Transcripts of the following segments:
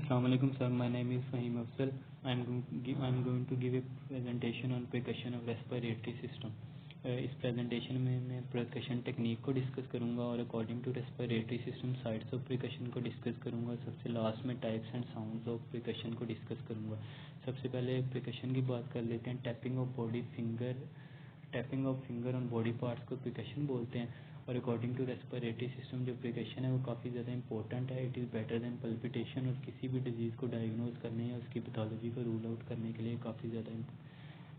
Assalamualaikum sir, my name is Fahim Afzal. I'm going to give a presentation on percussion of respiratory system. इस presentation में मैं percussion technique को discuss करूंगा और according to respiratory system sides of percussion को discuss करूंगा। सबसे last में types and sounds of percussion को डिस्कस करूंगा। सबसे पहले परकशन की बात कर लेते हैं। Tapping of finger on body parts को परकशन बोलते हैं। और अकॉर्डिंग टू रेस्पिरेटरी सिस्टम जो परकशन है वो काफ़ी ज़्यादा इंपॉर्टेंट है। It is better than palpitation, और किसी भी डिजीज़ को डायग्नोज करने या उसकी पैथोलॉजी को रूल आउट करने के लिए काफ़ी ज़्यादा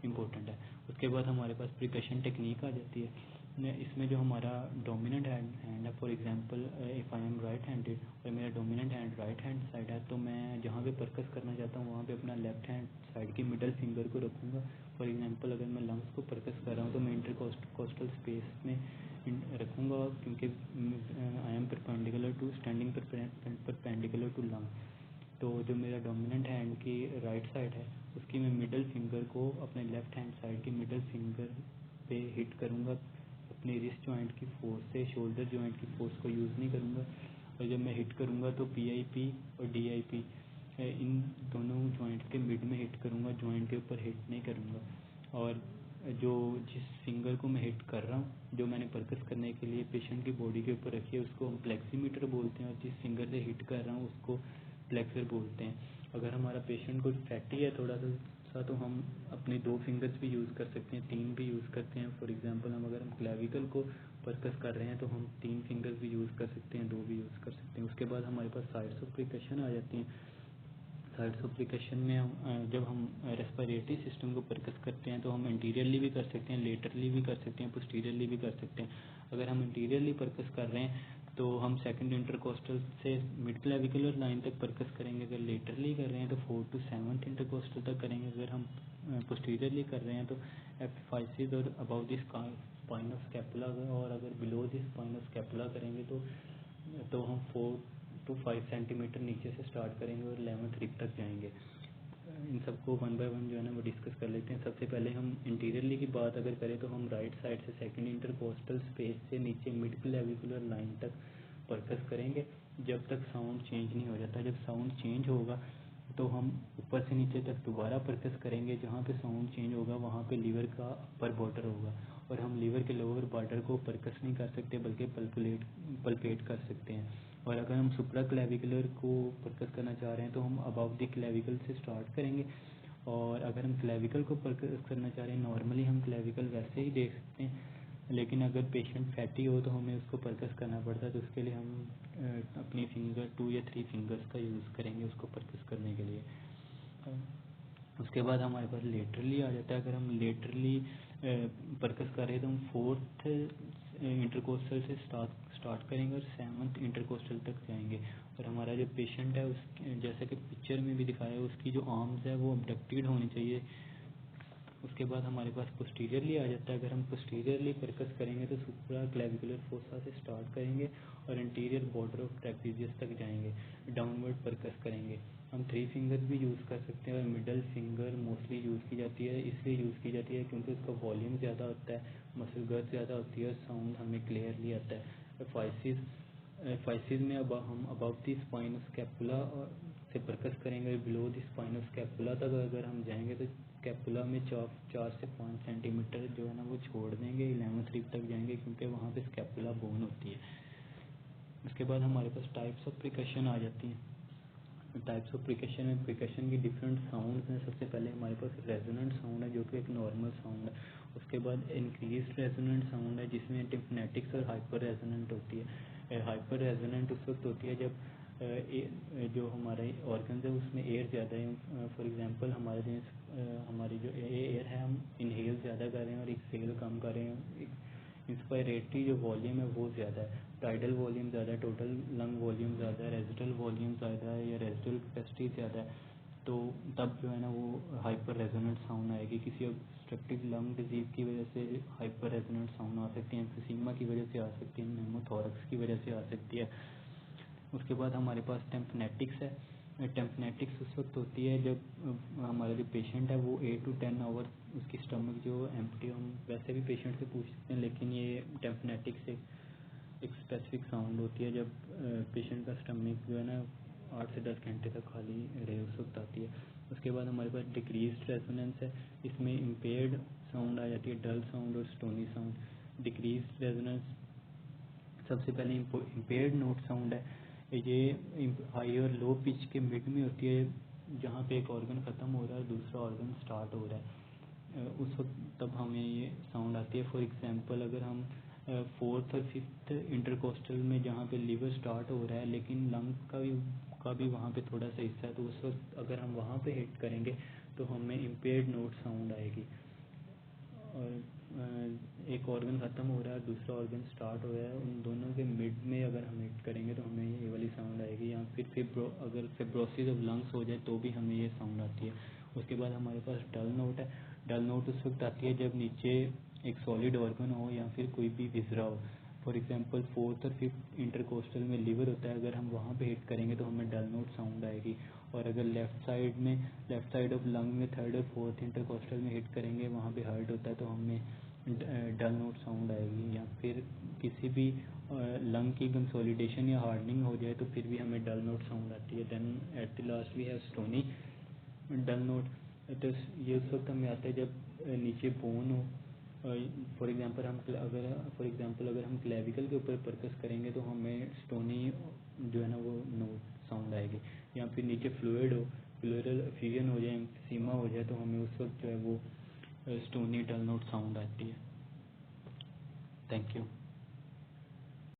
इम्पोर्टेंट है। उसके बाद हमारे पास परकशन टेक्निक आ जाती है। इसमें जो हमारा डोमिनेंट हैंड है, for example if I am right handed और मेरा dominant hand right hand side है, तो मैं जहाँ पे परकस करना चाहता हूँ वहाँ पे अपना लेफ्ट हैंड साइड की मिडल फिंगर को रखूँगा। फॉर एग्जांपल अगर मैं लंग्स को परकस कर रहा हूँ तो मैं इंटरकोस्टल स्पेस में रखूँगा, क्योंकि I am perpendicular to lung. तो जो मेरा डोमिनेंट हैंड की राइट साइड है उसकी मैं मिडल फिंगर को अपने लेफ्ट हैंड साइड की मिडल फिंगर पे हिट करूँगा अपनी रिस्ट जॉइंट की फोर्स से, शोल्डर जॉइंट की फोर्स को यूज़ नहीं करूँगा। और जब मैं हिट करूँगा तो PIP और DIP इन दोनों जॉइंट्स के मिड में हिट करूँगा, जॉइंट के ऊपर हिट नहीं करूँगा। और जिस फिंगर को मैं हिट कर रहा हूँ, जो मैंने परकस करने के लिए पेशेंट की बॉडी के ऊपर रखी है, उसको हम प्लेक्सीमीटर बोलते हैं, और जिस फिंगर से हिट कर रहा हूँ उसको फ्लेक्सर बोलते हैं। अगर हमारा पेशेंट को फैटी है थोड़ा सा तो हम अपनी 2 फिंगर्स भी यूज़ कर सकते हैं, 3 भी यूज़ करते हैं। फॉर एग्जांपल अगर हम क्लेविकल को परकस कर रहे हैं तो हम 3 फिंगर्स भी यूज़ कर सकते हैं, 2 भी यूज़ कर सकते हैं। उसके बाद हमारे पास साइड्स ऑफ परकशन आ जाती हैं। साइड्स ऑफ परकशन में जब हम रेस्पिरेटरी सिस्टम को परकस करते हैं तो हम इंटीरियरली भी कर सकते हैं, लेटरली भी कर सकते हैं, पोस्टीरियरली भी कर सकते हैं। अगर हम इंटीरियरली परकस कर रहे हैं तो हम सेकंड इंटरकोस्टल से मिड क्लेविकुलर लाइन तक परकस करेंगे। अगर लेटरली कर रहे हैं तो 4 to 7 इंटरकोस्टल तक करेंगे। अगर हम पोस्टीरियरली कर रहे हैं तो एपिफाइसिस और above this spine of scapula, और अगर below this spine of scapula करेंगे तो हम 4 to 5 सेंटीमीटर नीचे से स्टार्ट करेंगे और 11th रिब तक जाएंगे। इन सबको वन बाय वन जो है ना वो डिस्कस कर लेते हैं। सबसे पहले हम इंटीरियरली की बात अगर करें तो हम राइट साइड से सेकंड इंटरकोस्टल स्पेस से नीचे मिड क्लेविकुलर लाइन तक परकस करेंगे जब तक साउंड चेंज नहीं हो जाता। जब साउंड चेंज होगा तो हम ऊपर से नीचे तक दोबारा परकस करेंगे। जहाँ पे साउंड चेंज होगा वहाँ पे लीवर का अपर बॉर्डर होगा, और हम लीवर के लोअर बॉर्डर को परकस नहीं कर सकते बल्कि पल्पेट कर सकते हैं। और अगर हम सुप्रा क्लेविकुलर को परकस करना चाह रहे हैं तो हम अबाव द क्लेविकल से स्टार्ट करेंगे। और अगर हम क्लेविकल को परकस करना चाह रहे हैं, नॉर्मली हम क्लेविकल वैसे ही देख सकते हैं, लेकिन अगर पेशेंट फैटी हो तो हमें उसको परकस करना पड़ता है। तो उसके लिए हम अपनी फिंगर 2 या 3 फिंगर्स का यूज़ करेंगे उसको परकस करने के लिए। उसके बाद हमारे पास लेटरली आ जाता है। अगर हम लेटरली परकस कर रहे हैं तो हम 4th इंटरकोस्टल से स्टार्ट करेंगे और 7th इंटरकोस्टल तक जाएंगे। और हमारा जो पेशेंट है उस जैसे कि पिक्चर में भी दिखाया है, उसकी जो आर्म्स है वो अबडक्टेड होनी चाहिए। उसके बाद हमारे पास पोस्टीरियरली आ जाता है। अगर हम पोस्टीरियरली परकस करेंगे तो सुप्रा क्लेविकुलर फोसा से स्टार्ट करेंगे और इंटीरियर बॉर्डर ऑफ ट्रैपेजियस तक जाएंगे, डाउनवर्ड परकस करेंगे। हम 3 फिंगर्स भी यूज़ कर सकते हैं, और मिडल फिंगर मोस्टली यूज़ की जाती है, इसलिए यूज़ की जाती है क्योंकि उसका वॉल्यूम ज़्यादा होता है, मसल गर्थ ज़्यादा होती है और साउंड हमें क्लियरली आता है। फाइसिस में अब हम अबाव द स्पाइन स्कैपुला से परकस करेंगे। बिलो द स्पाइन स्कैपुला तक अगर हम जाएंगे तो स्कैपुला में 4 से 5 सेंटीमीटर जो है ना वो छोड़ देंगे, 11th रिब तक जाएंगे, क्योंकि वहाँ पे स्कैपुला बोन होती है। उसके बाद हमारे पास टाइप्स ऑफ परकशन आ जाती हैं। टाइप्स ऑफ परकशन में परकशन की डिफरेंट साउंड्स हैं। सबसे पहले हमारे पास रेजोनेंट साउंड है जो कि एक नॉर्मल साउंड है। उसके बाद इंक्रीज्ड रेजोनेंट साउंड है जिसमें टिम्फनेटिक्स और हाइपर रेजोनेंट होती है। हाइपर रेजोनेंट उस वक्त होती है जब जो हमारे ऑर्गन्स है उसमें एयर ज़्यादा है। फॉर एग्जांपल हमारी जो एयर है हम इनहेल ज़्यादा कर रहे हैं और एक्सहेल कम कर रहे हैं। इंस्पायरेटरी जो वॉल्यूम है वो ज़्यादा है, टाइडल वॉल्यूम ज़्यादा है, टोटल लंग वॉल्यूम ज़्यादा है, रेजिडल वॉल्यूम ज़्यादा है या रेजिडल कैपेसिटी ज़्यादा है, तो तब जो है ना वो हाइपर रेजोनेंट साउंड आएगी। किसी ऑब्स्ट्रक्टिव लंग डिजीज़ की वजह से हाइपर रेजोनेंट साउंड आ सकती है, एम्फीसीमा की वजह से आ सकती है, न्यूमोथोरक्स की वजह से आ सकती है। उसके बाद हमारे पास टेम्पनेटिक्स है। टेम्पनेटिक्स उस वक्त होती है जब हमारा जो पेशेंट है वो 8 to 10 आवर उसकी स्टमक जो एम्प्टी, हम वैसे भी पेशेंट से पूछ सकते हैं, लेकिन ये टेम्पनेटिक्स एक स्पेसिफिक साउंड होती है जब पेशेंट का स्टमक जो है ना 8 से 10 घंटे तक खाली रहे उस वक्त आती है। उसके बाद हमारे पास डिक्रीज्ड रेजोनेंस है, इसमें इम्पेयर्ड साउंड आ जाती है, डल साउंड और स्टोनी साउंड। डिक्रीज्ड रेजोनेंस सबसे पहले इम्पेयर्ड नोट साउंड है, ये हाई और लो पिच के मिड में होती है, जहाँ पे एक ऑर्गन ख़त्म हो रहा है और दूसरा ऑर्गन स्टार्ट हो रहा है, उस वक्त तब हमें ये साउंड आती है। फॉर एग्जांपल अगर हम फोर्थ और फिफ्थ इंटरकोस्टल में जहाँ पे लीवर स्टार्ट हो रहा है लेकिन लंग का भी वहाँ पे थोड़ा सा हिस्सा है, तो उस वक्त अगर हम वहाँ पे हिट करेंगे तो हमें इम्पेयर्ड नोट साउंड आएगी। और एक ऑर्गन ख़त्म हो रहा है दूसरा ऑर्गन स्टार्ट हो रहा है, उन दोनों के मिड में अगर हम हिट करेंगे तो हमें ये वाली साउंड आएगी। या फिर अगर फिब्रोसिस ऑफ लंग्स हो जाए तो भी हमें ये साउंड आती है। उसके बाद हमारे पास डल नोट है। डल नोट उस वक्त आती है जब नीचे एक सॉलिड ऑर्गन हो या फिर कोई भी विजरा हो। फॉर एग्जांपल फोर्थ और फिफ्थ इंटरकोस्टल में लिवर होता है, अगर हम वहाँ पे हिट करेंगे तो हमें डल नोट साउंड आएगी। और अगर लेफ़्ट साइड ऑफ लंग में थर्ड और फोर्थ इंटरकोस्टल में हिट करेंगे, वहाँ पे हर्ट होता है तो हमें डल नोट साउंड आएगी। या फिर किसी भी लंग की कंसोलिडेशन या हार्डनिंग हो जाए तो फिर भी हमें डल नोट साउंड आती है। Then at the last we have stony dull note. तो ये उस वक्त हमें आता है जब नीचे बोन हो। फॉर एग्जांपल अगर हम क्लेविकल के ऊपर परकस करेंगे तो हमें स्टोनी जो है ना वो नोट साउंड आएगी। या फिर नीचे फ्लूइड हो, फ्लूइडल एफिजन हो जाए, एम्फीसीमा हो जाए तो हमें उस वक्त जो है वो स्टोनी डल नोट साउंड आती है। Thank you.